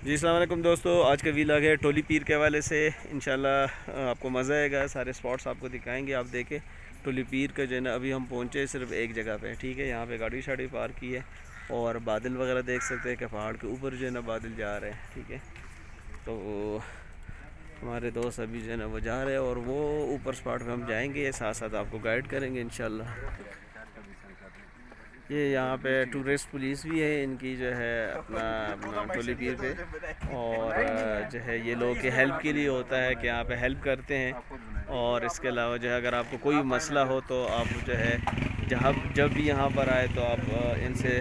जी अस्सलाम वालेकुम दोस्तों, आज का व्लॉग है टोली पीर के हवाले से। इंशाल्लाह आपको मज़ा आएगा, सारे स्पॉट्स आपको दिखाएंगे। आप देखें टोली पीर का जो है ना, अभी हम पहुँचे सिर्फ एक जगह पे, ठीक है। यहाँ पे गाड़ी शाड़ी पार्क की है और बादल वगैरह देख सकते हैं कि पहाड़ के ऊपर जो है ना बादल जा रहे हैं, ठीक है। तो हमारे दोस्त अभी जो है ना वो जा रहे हैं और वो ऊपर स्पॉट पे हम जाएंगे, साथ साथ आपको गाइड करेंगे इंशाल्लाह। ये यहाँ पे टूरिस्ट पुलिस भी है इनकी, जो है अपना टोली पीर पे। और जो है ये लोगों के हेल्प के लिए होता है कि यहाँ पे हेल्प करते हैं। और इसके अलावा जो है अगर आपको कोई मसला हो तो आप जो है जब भी यहाँ पर आए तो आप इनसे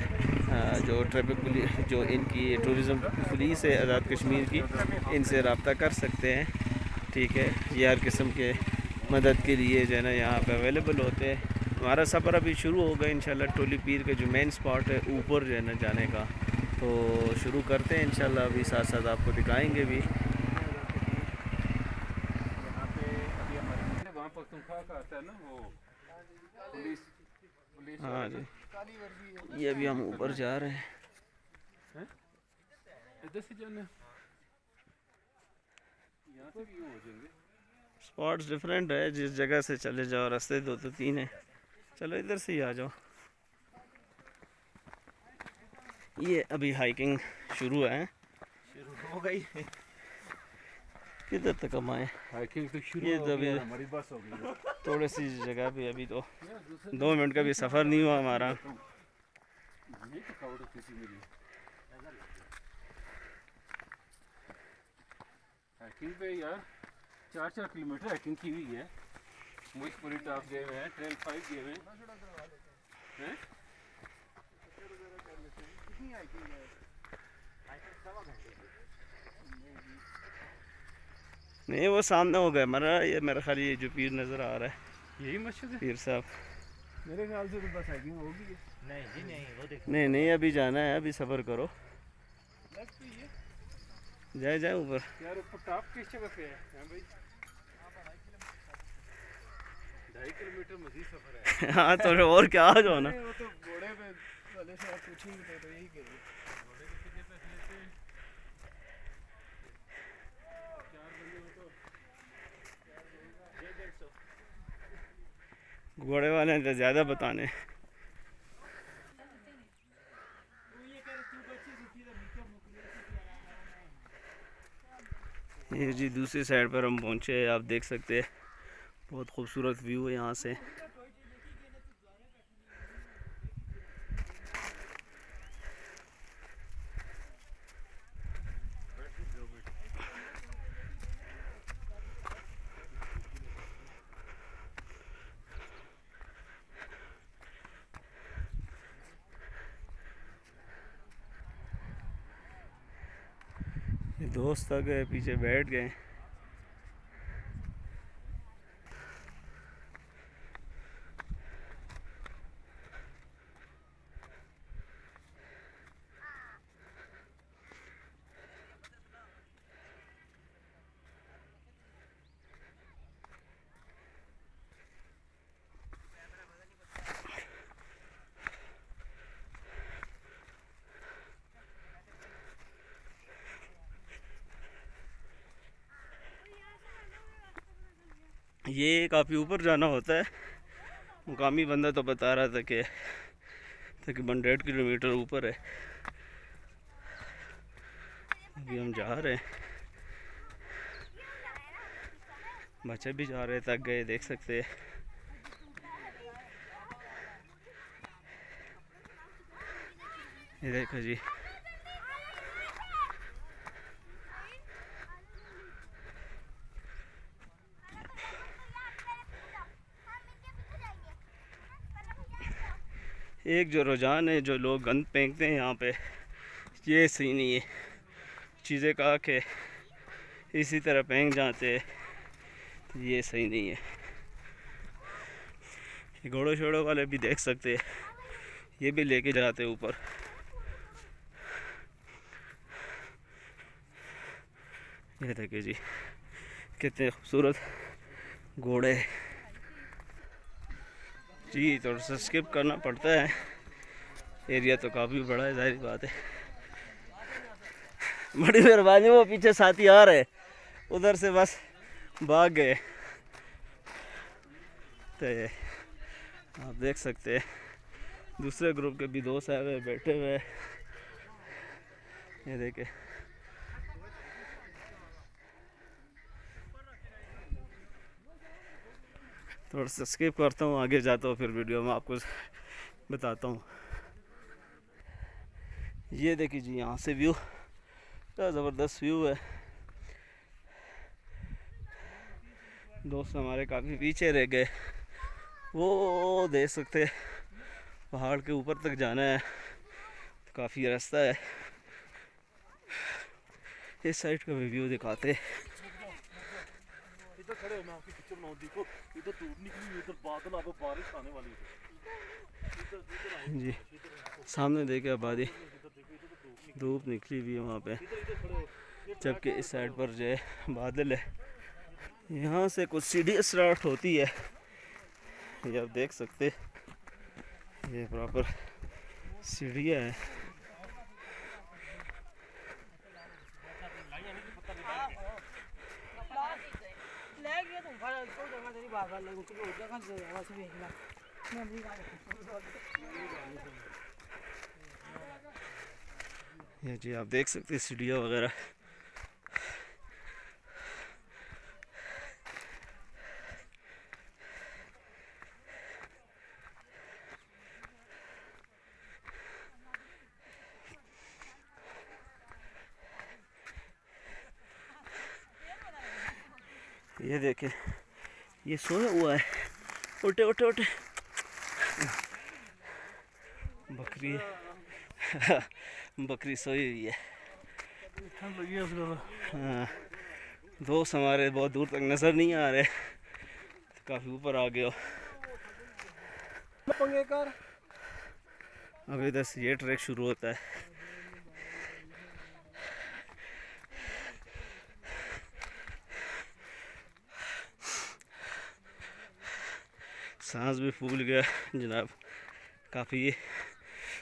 जो ट्रैफिक पुलिस, जो इनकी टूरिज़म पुलिस है आज़ाद कश्मीर की, इनसे रब्ता कर सकते हैं, ठीक है। ये हर किस्म के मदद के लिए जो है ना यहाँ पे अवेलेबल होते हैं। हमारा सफ़र अभी शुरू होगा इंशाल्लाह। टोली पीर का जो मेन स्पॉट है ऊपर जो है ना जाने का, तो शुरू करते हैं इंशाल्लाह। अभी साथ साथ आपको दिखाएंगे भी। हाँ जी, ये अभी हम ऊपर जा रहे हैं। स्पॉट्स डिफरेंट है, जिस जगह से चले जाओ रास्ते दो तो तीन है। चलो इधर से ही आ जाओ। ये अभी हाइकिंग शुरू है, शुरू हो गई। किधर तक हम आए? हाइकिंग तो शुरू ये हो तो गई अभी और हमारी बस हो गई। थोड़ी सी जगह पे, अभी तो 2 मिनट का भी सफ़र नहीं हुआ हमारा। ये थकावट होती थी मेरी। हाइकिंग पे यार 4-4 किलोमीटर हाइकिंग की हुई है। मुझपुरी टॉप गए हुए हैं, ट्रेल 5 गए हुए हैं। नहीं, वो सामने हो गया हमारा। ये मेरा ख्याल ये जो पीर नज़र आ रहा है, यही मस्जिद है पीर साहब। मेरे ख्याल से। तो बस हाइकिंग होगी। नहीं जी नहीं, वो देखो नहीं नहीं, अभी जाना है, अभी सफ़र करो। बस तो ये जाए जाए ऊपर। यार ऊपर टॉप किस जगह पे है? हाँ भाई 2.5 किलोमीटर मजीद सफर है। हाँ तो और क्या, आ जाओ ना। नहीं, वो तो घोड़े पे वाले से आप पूछेंगे तो यही कहेंगे। घोड़े के कितने पैसे लेते हैं? 4 बंदे हो तो 150। घोड़े वाले ने तो ज़्यादा बताने। ये जी दूसरी साइड पर हम पहुँचे, आप देख सकते हैं। बहुत खूबसूरत व्यू है यहाँ से। ये दोस्त आ गए, पीछे बैठ गए। ये काफ़ी ऊपर जाना होता है। मुकामी बंदा तो बता रहा था कि तकरीबन 1.5 किलोमीटर ऊपर है। अभी हम जा रहे हैं, बच्चे भी जा रहे, थक गए, देख सकते हैं। ये देखो जी, एक जो रुझान है, जो लोग गंद फेंकते हैं यहाँ पे, ये सही नहीं है। चीज़ें कहा कि इसी तरह फेंक जाते हैं, तो ये सही नहीं है। ये घोड़ों शोड़ों वाले भी देख सकते हैं, ये भी लेके जाते हैं ऊपर। ये देखिए जी, कितने खूबसूरत घोड़े। जी थोड़ा सा स्किप करना पड़ता है, एरिया तो काफ़ी बड़ा है, जाहिर बात है। बड़ी मेहरबानी। वो पीछे साथी आ रहे, उधर से बस भाग गए। तो आप देख सकते हैं दूसरे ग्रुप के भी दोस्त आए हुए बैठे हुए। ये देखे, थोड़ा सा स्किप करता हूँ, आगे जाता हूँ, फिर वीडियो में आपको बताता हूँ। ये देखिए जी, यहाँ से व्यू, क्या ज़बरदस्त व्यू है। दोस्त हमारे काफ़ी पीछे रह गए। वो देख सकते हैं पहाड़ के ऊपर तक जाना है, काफ़ी रास्ता है। इस साइड का भी व्यू दिखाते। इधर खड़े हो, मैं आपकी पिक्चर बनाऊं। देखो इधर धूप निकली हुई, इधर बादल, आपको बारिश आने वाली है। जी सामने देखे आबादी, धूप निकली हुई है वहाँ पे, जबकि इस साइड पर जो है बादल है। यहाँ से कुछ सीढ़ी स्टार्ट होती है, ये आप देख सकते, ये प्रॉपर सीढ़ियाँ है। ये जी आप देख सकते हैं सीढ़ियाँ वगैरह। ये देखे, ये सोया हुआ है, उठे उठे उठे, बकरी बकरी सोई हुई है। हाँ, दोस्त हमारे बहुत दूर तक नज़र नहीं आ रहे, काफ़ी ऊपर आ गए हो। अब इधर से ये ट्रैक शुरू होता है। सांस भी फूल गया जनाब, काफ़ी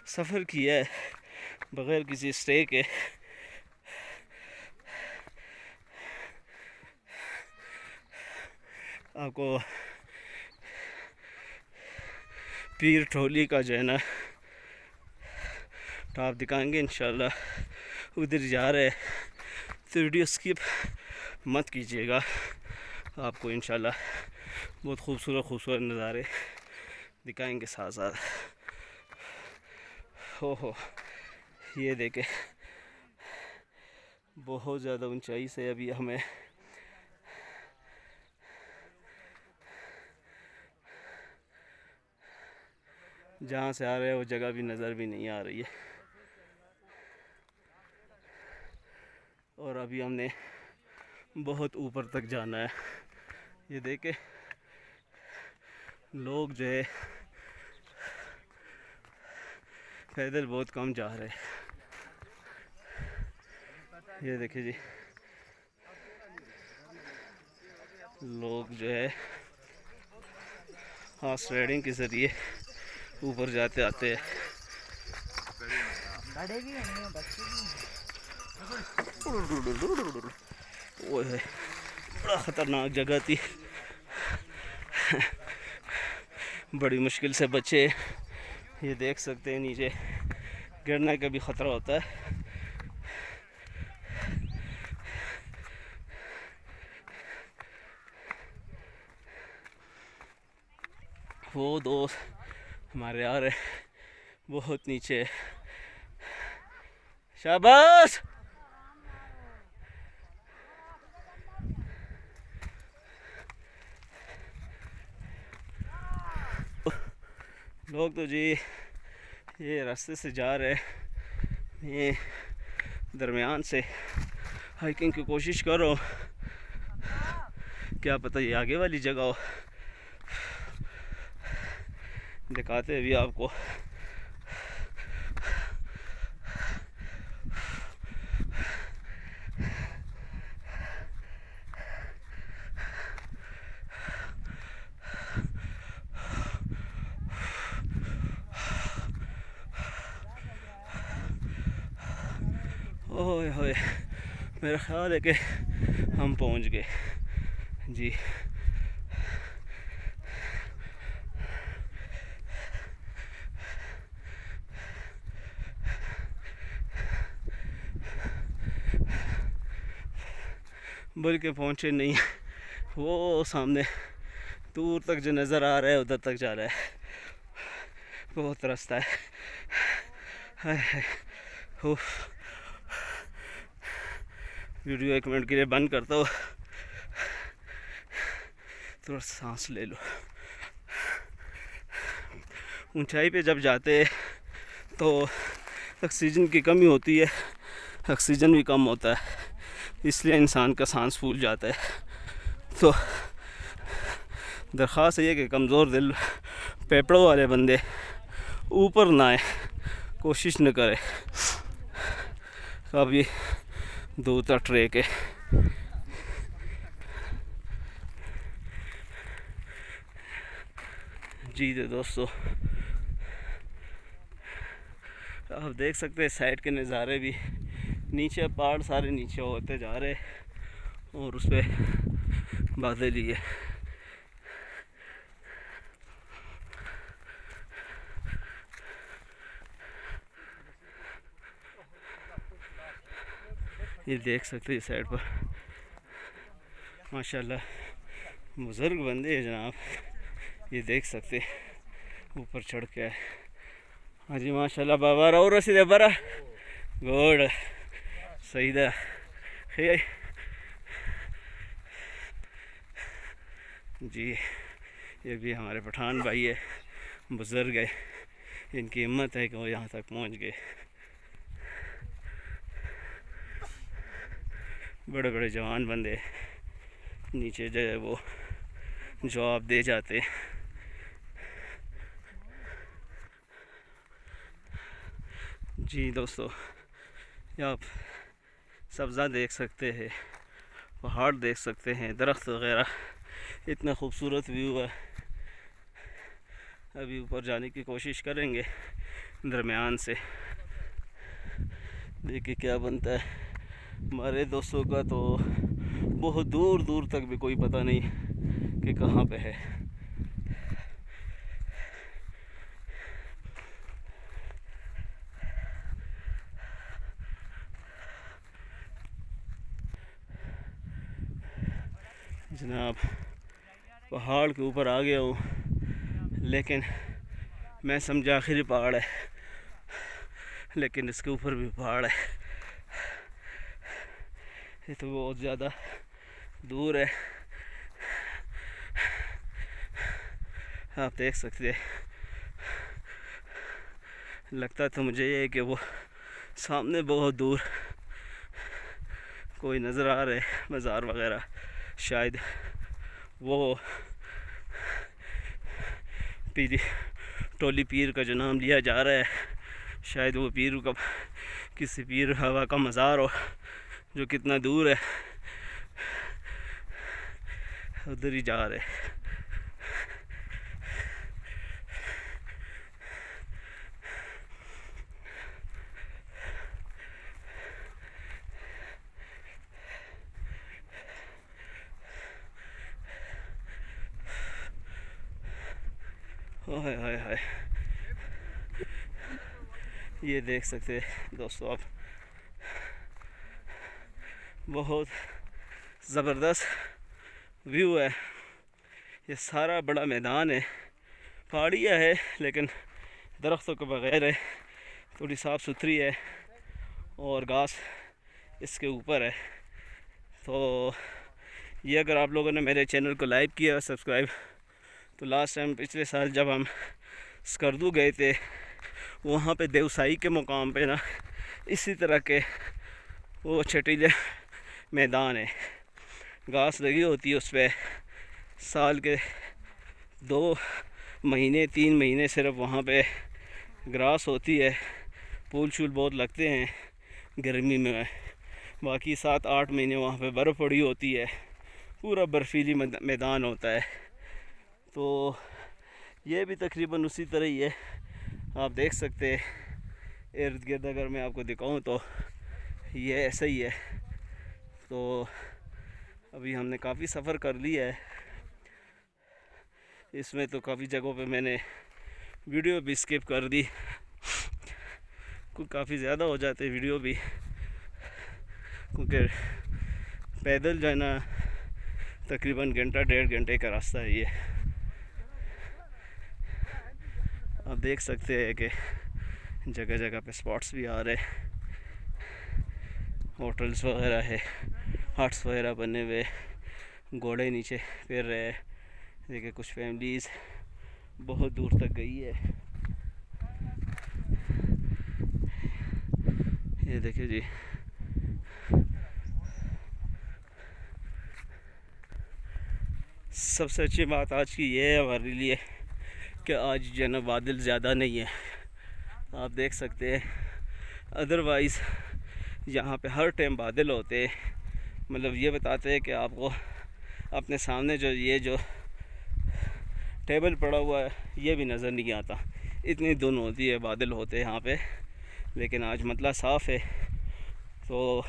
सफ़र किया है बग़ैर किसी स्टे के। आपको पीर ठोली का जो है ना टॉप दिखाएंगे इंशाल्लाह। उधर जा रहे तो वीडियो स्किप मत कीजिएगा, आपको इंशाल्लाह बहुत खूबसूरत नज़ारे दिखाएंगे साथ साथ। हो ये देखे, बहुत ज़्यादा ऊंचाई से अभी हमें जहाँ से आ रहे हैं वो जगह भी नज़र भी नहीं आ रही है। और अभी हमने बहुत ऊपर तक जाना है। ये देखे लोग जो है पैदल बहुत कम जा रहे हैं। ये देखिए जी, लोग जो है हॉर्स राइडिंग के ज़रिए ऊपर जाते आते हैं। वो है बड़ा ख़तरनाक जगह थी, बड़ी मुश्किल से बचे। ये देख सकते हैं नीचे गिरने का भी ख़तरा होता है। वो दोस्त हमारे आ रहे बहुत नीचे। शाबाश। लोग तो जी ये रास्ते से जा रहे, ये दरमियान से हाइकिंग की कोशिश करो, क्या पता ये आगे वाली जगह हो। दिखाते हैं अभी आपको। ओए होए, मेरा ख्याल है कि हम पहुंच गए जी। बल्कि पहुंचे नहीं, वो सामने दूर तक जो नज़र आ रहा है उधर तक जा रहा है, बहुत रास्ता है। हाय हाय, वीडियो 1 मिनट के लिए बंद करता हूँ, थोड़ा सांस ले लो। ऊंचाई पे जब जाते तो ऑक्सीजन की कमी होती है, ऑक्सीजन भी कम होता है, इसलिए इंसान का सांस फूल जाता है। तो दरख्वास्त ये कि कमज़ोर दिल पेपड़ों वाले बंदे ऊपर ना आए, कोशिश न करें। अब ये दूर तक ट्रैक है। जी तो दोस्तों, आप देख सकते हैं साइड के नज़ारे भी, नीचे पहाड़ सारे नीचे होते जा रहे और उस पर बादल ही है। ये देख सकते हैं साइड पर माशाल्लाह बुज़ुर्ग बंदे हैं जनाब, ये देख सकते ऊपर चढ़ के आए। हाँ जी माशाल्लाह बाबा रो रसी बरा गोड सही दा जी। ये भी हमारे पठान भाई है, बुज़ुर्ग है, इनकी हिम्मत है कि वो यहाँ तक पहुँच गए। बड़े बड़े जवान बंदे नीचे जो है वो जवाब दे जाते। जी दोस्तों, आप सब्ज़ा देख सकते हैं, पहाड़ देख सकते हैं, दरख्त वगैरह, इतना खूबसूरत व्यू है। अभी ऊपर जाने की कोशिश करेंगे दरमियान से, देखिए क्या बनता है। हमारे दोस्तों का तो बहुत दूर दूर तक भी कोई पता नहीं कि कहाँ पे है। जनाब पहाड़ के ऊपर आ गया हूँ, लेकिन मैं समझा आखिरी पहाड़ है, लेकिन इसके ऊपर भी पहाड़ है। ये तो बहुत ज़्यादा दूर है, आप देख सकते हैं। लगता तो मुझे ये है कि वो सामने बहुत दूर कोई नज़र आ रहा है, मज़ार वगैरह, शायद वो टोली पीर का जो नाम लिया जा रहा है, शायद वो पीर का किसी पीर हवा का मज़ार हो जो कितना दूर है, उधर ही जा रहे। हाय हाय हाय, ये देख सकते हैं दोस्तों आप, बहुत ज़बरदस्त व्यू है। ये सारा बड़ा मैदान है, पहाड़ियाँ है लेकिन दरख्तों के बगैर है, थोड़ी साफ़ सुथरी है और घास इसके ऊपर है। तो ये अगर आप लोगों ने मेरे चैनल को लाइक किया और सब्सक्राइब, तो लास्ट टाइम पिछले साल जब हम स्कर्दू गए थे, वहाँ पे देवसाई के मुकाम पे ना इसी तरह के वो छटीले मैदान है, घास लगी होती है उस पर। साल के 2 महीने 3 महीने सिर्फ वहाँ पे ग्रास होती है, फूल शूल बहुत लगते हैं गर्मी में, बाकी 7-8 महीने वहाँ पे बर्फ़ पड़ी होती है, पूरा बर्फीली मैदान होता है। तो ये भी तकरीबन उसी तरह ही है, आप देख सकते हैं। इर्द गिर्द अगर मैं आपको दिखाऊं तो ये ऐसा ही है। तो अभी हमने काफ़ी सफ़र कर लिया है। इसमें तो काफ़ी जगहों पे मैंने वीडियो भी स्किप कर दी, काफ़ी ज़्यादा हो जाते वीडियो भी, क्योंकि पैदल जो है ना तकरीबन घंटा 1.5 घंटे का रास्ता है ये। आप देख सकते हैं कि जगह जगह पे स्पॉट्स भी आ रहे हैं, होटल्स वगैरह है, हट्स वगैरह बने हुए, घोड़े नीचे फिर रहे हैं। देखिए कुछ फैमिलीज़ बहुत दूर तक गई है। ये देखिए जी, सबसे अच्छी बात आज की ये है हमारे लिए कि आज जो है ना बादल ज़्यादा नहीं है, आप देख सकते हैं। अदरवाइज़ यहाँ पे हर टाइम बादल होते हैं, मतलब ये बताते हैं कि आपको अपने सामने जो टेबल पड़ा हुआ है ये भी नज़र नहीं आता, इतनी धुंध होती है, बादल होते हैं यहाँ पे। लेकिन आज मतलब साफ़ है, तो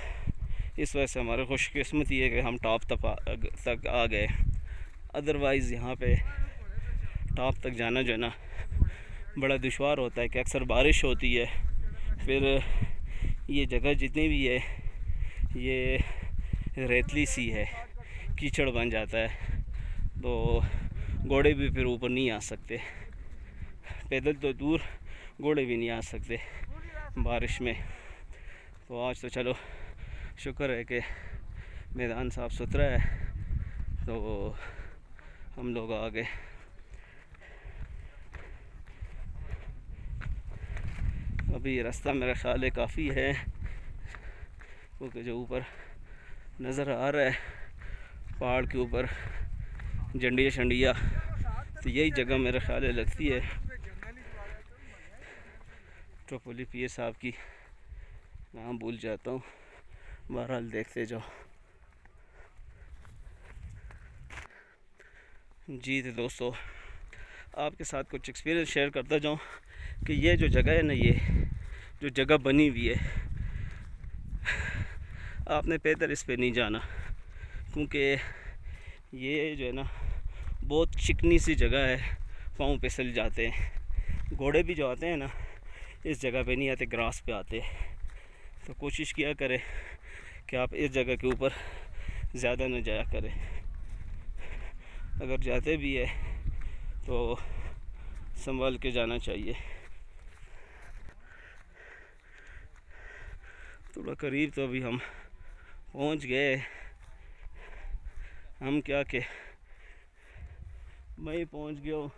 इस वजह से हमारी खुशकिस्मती है कि हम टॉप तक आ गए। अदरवाइज़ यहाँ पे टॉप तक जाना जो है ना बड़ा दुश्वार होता है कि अक्सर बारिश होती है, फिर ये जगह जितनी भी है ये रेतली सी है, कीचड़ बन जाता है, तो घोड़े भी फिर ऊपर नहीं आ सकते, पैदल तो दूर घोड़े भी नहीं आ सकते बारिश में। तो आज तो चलो शुक्र है कि मैदान साफ़ सुथरा है, तो हम लोग आ गए। अभी रास्ता मेरा ख्याल है काफ़ी है, क्योंकि जो ऊपर नज़र आ रहा है पहाड़ के ऊपर जंडिया शंडिया, तो यही जगह मेरा ख्याल है लगती है ट्रिपोली पीर साहब की, नाम भूल जाता हूँ। बहरहाल देखते जाओ जी। तो दोस्तों आपके साथ कुछ एक्सपीरियंस शेयर करता जाऊँ कि ये जो जगह है ना, ये जो जगह बनी हुई है, आपने पैदल इस पे नहीं जाना, क्योंकि ये जो है ना बहुत चिकनी सी जगह है, पाँव फिसल जाते हैं। घोड़े भी जो आते हैं ना इस जगह पे नहीं आते, ग्रास पे आते हैं। तो कोशिश किया करें कि आप इस जगह के ऊपर ज़्यादा न जाया करें, अगर जाते भी है तो संभाल के जाना चाहिए। थोड़ा करीब तो अभी हम पहुंच गए, हम क्या के मैं पहुंच गया हूँ,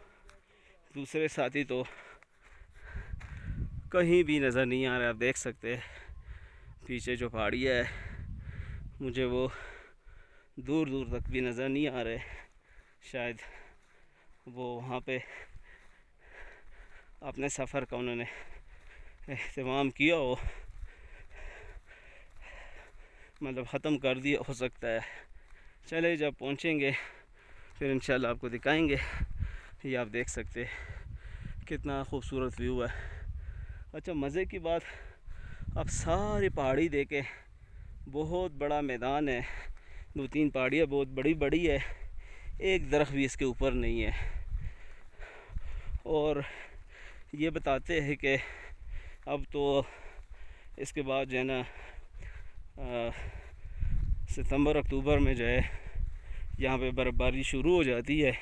दूसरे साथी तो कहीं भी नज़र नहीं आ रहा। आप देख सकते हैं पीछे जो पहाड़ियाँ है, मुझे वो दूर दूर तक भी नज़र नहीं आ रहे। शायद वो वहाँ पे अपने सफ़र का उन्होंने एहतमाम किया हो, मतलब ख़त्म कर दिया हो सकता है। चले जब पहुँचेंगे फिर इंशाल्लाह आपको दिखाएंगे। ये आप देख सकते कितना खूबसूरत व्यू है। अच्छा मज़े की बात, आप सारी पहाड़ी देखें, बहुत बड़ा मैदान है, 2-3 पहाड़ियाँ बहुत बड़ी बड़ी है, एक दरख्त भी इसके ऊपर नहीं है। और ये बताते हैं कि अब तो इसके बाद जो है ना सितंबर अक्टूबर में जो है यहाँ पे बर्फ़बारी शुरू हो जाती है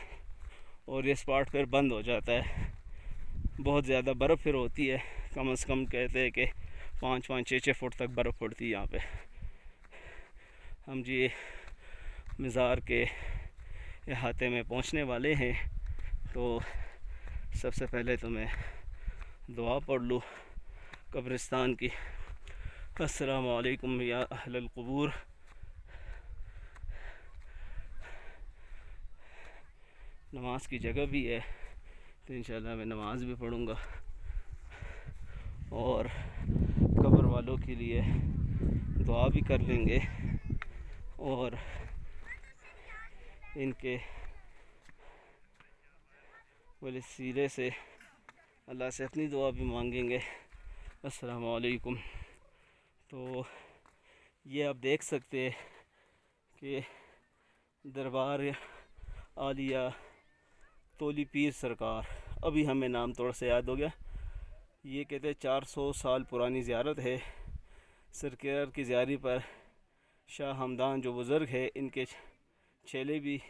और ये स्पॉट फिर बंद हो जाता है। बहुत ज़्यादा बर्फ़ फिर होती है, कम से कम कहते हैं कि 5-5, 6-6 फुट तक बर्फ़ पड़ती है यहाँ पे। हम जी मज़ार के अहाते में पहुँचने वाले हैं, तो सबसे पहले तो मैं दुआ पढ़ लूँ कब्रिस्तान की। अस्सलामु अलैकुम या अहलल क़ुबूर। नमाज की जगह भी है, तो इंशाल्लाह मैं नमाज भी पढ़ूँगा और कब्र वालों के लिए दुआ भी कर लेंगे और इनके वाले सीरे से अल्लाह से अपनी दुआ भी मांगेंगे। अस्सलामु अलैकुम। तो ये आप देख सकते हैं कि दरबार आलिया तोली पीर सरकार, अभी हमें नाम थोड़ा सा याद हो गया। ये कहते हैं 400 साल पुरानी ज़ियारत है। सरकार की ज़ियारी पर शाह हमदान जो बुज़ुर्ग है, इनके चेले भी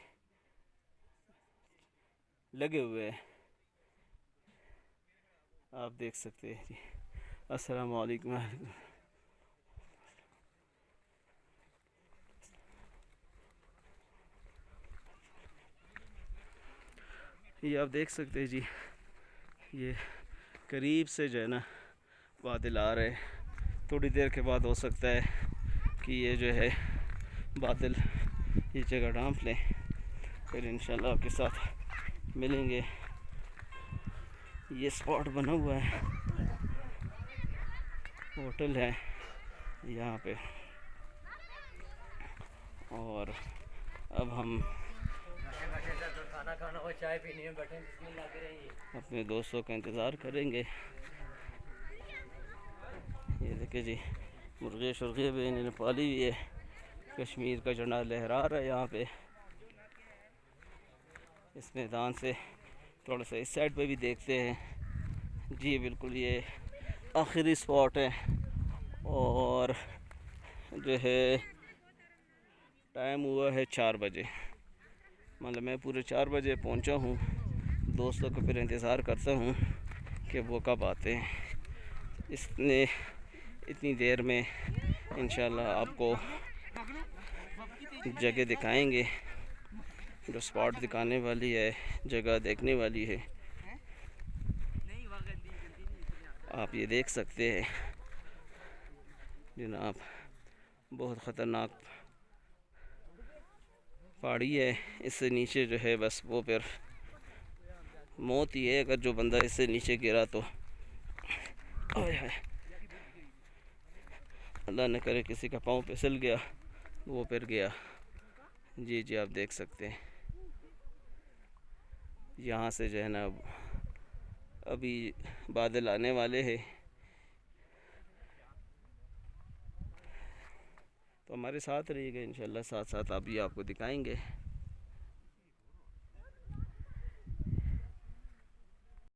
लगे हुए हैं, आप देख सकते हैं जी। अस्सलाम वालेकुम। ये आप देख सकते हैं जी, ये करीब से जो है ना बादल आ रहे हैं। थोड़ी देर के बाद हो सकता है कि ये जो है बादल ये जगह ढांप लें, फिर इंशाल्लाह आपके साथ मिलेंगे। ये स्पॉट बना हुआ है, होटल है यहाँ पे, और अब हम खाना और चाय पीने में बैठे अपने दोस्तों का इंतज़ार करेंगे। ये देखिए जी, मुर्गे शुर्गे भी इन्होंने पाली हुई है। कश्मीर का झंडा लहरा रहा है यहाँ पे। इस मैदान से थोड़ा सा इस साइड पे भी देखते हैं जी। बिल्कुल ये आखिरी स्पॉट है, और जो है टाइम हुआ है 4 बजे, मतलब मैं पूरे 4 बजे पहुंचा हूँ। दोस्तों को फिर इंतज़ार करता हूँ कि वो कब आते हैं। इतनी देर में इंशाल्लाह आपको जगह दिखाएंगे, जो स्पॉट दिखाने वाली है, जगह देखने वाली है। आप ये देख सकते हैं जनाब, बहुत ख़तरनाक पहाड़ी है। इससे नीचे जो है बस वो फिर मौत ही है, अगर जो बंदा इससे नीचे गिरा तो अल्लाह न करे किसी का पाँव फिसल गया, वो फिर गया। जी जी, आप देख सकते हैं यहाँ से जो है ना अभी बादल आने वाले हैं, तो हमारे साथ रहिएगा इंशाल्लाह, साथ साथ अभी आपको दिखाएंगे।